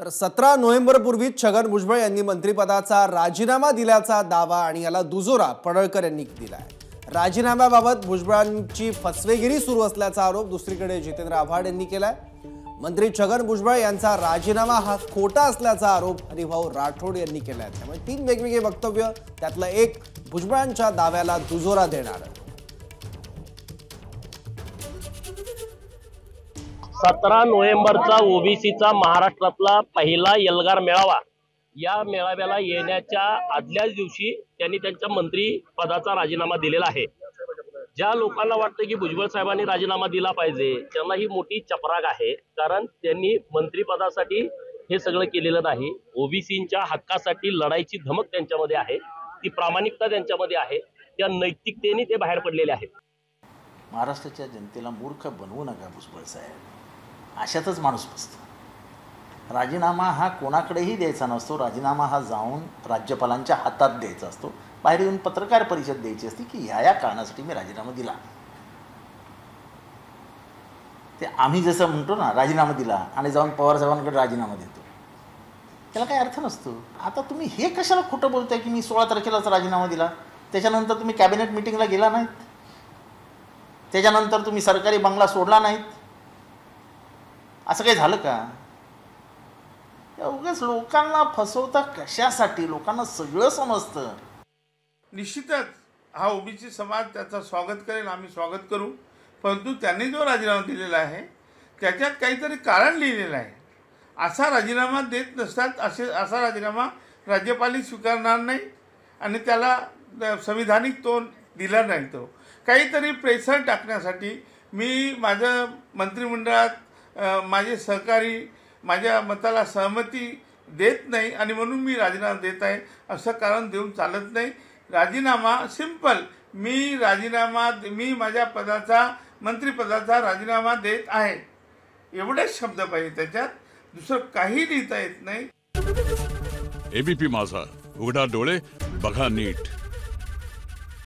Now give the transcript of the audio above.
तर 17 नोव्हेंबरपूर्वी छगन भुजबळ यांनी मंत्रिपदाचा राजीनामा दिल्याचा दावा आणि याला दुजोरा पडळकर यांनी दिलाय। राजीनाम्याबाबत भुजबळांची फसवेगिरी सुरू असल्याचा आरोप दुसरीकडे जितेंद्र आव्हाड यांनी केलाय। मंत्री छगन भुजबळ यांचा राजीनामा हा खोटा असल्याचा आरोप हरिभाऊ राठोड यांनी केलाय। त्यामुळे तीन वेगवेगळे वक्तव्य, त्यातलं एक भुजबळांच्या दाव्याला दुजोरा देणार। 17 नोव्हेंबरचा ओबीसीचा महाराष्ट्रातला पहिला एल्गार मेळावा, या मेळाव्याला येण्याच्या आदल्याच दिवशी त्यांनी त्यांच्या मंत्री पदाचा राजीनामा दिलेला आहे। ज्या लोकांना वाटतं की भुजबळ साहेबांनी राजीनामा दिला पाहिजे त्यांना ही मोठी चपराक आहे, कारण त्यांनी मंत्रिपदासाठी हे सगळं केलेलं नाही। ओबीसींच्या हक्कासाठी लढाईची धमक त्यांच्यामध्ये आहे, ती प्रामाणिकता त्यांच्यामध्ये आहे, त्या नैतिकतेने ते बाहेर पडलेले आहेत। महाराष्ट्राच्या जनतेला मूर्ख बनवू नका भुजबळ साहेब, अशातच माणूस बसतो। राजीनामा हा कोणाकडेही द्यायचा नसतो, राजीनामा हा जाऊन राज्यपालांच्या हातात द्यायचा असतो। बाहेर येऊन पत्रकार परिषद द्यायची असते की ह्या कारणासाठी मी राजीनामा दिला। ते आम्ही जसं म्हणतो ना, राजीनामा दिला आणि जाऊन पवार साहेबांकडे राजीनामा देतो, त्याला काही अर्थ नसतो। आता तुम्ही हे कशाला खोटं बोलताय की मी 16 तारखेलाच राजीनामा दिला, त्याच्यानंतर तुम्ही कॅबिनेट मिटिंगला गेला नाहीत, त्याच्यानंतर तुम्ही सरकारी बंगला सोडला नाहीत, असं काही झालं का? उगाच लोकांना फसवता कशासाठी? लोकांना सगळं समजतं। निश्चितच हा ओबीसी समाज त्याचं स्वागत करेल, आम्ही स्वागत करू, परंतु त्यांनी जो राजीनामा दिलेला आहे त्याच्यात काहीतरी कारण लिहिलेलं आहे। असा राजीनामा देत नसतात, असा राजीनामा राज्यपाल स्वीकारणार नाही आणि त्याला संविधानिक तो दिला नाही। तो काहीतरी प्रेशर टाकण्यासाठी मी माझं मंत्रिमंडळात माझे सहकारी माझ्या मताला सहमती देत नाही आणि म्हणून मी राजीनामा देत आहे, असं कारण देऊन चालत नाही। राजीनामा सिंपल, मी माझ्या पदाचा मंत्रिपदाचा राजीनामा देत आहे, एवढेच शब्द पाहिजे, त्याच्यात दुसरं काही लिहिता येत नाही। एबीपी माझा, उघडा डोळे बघा नीट।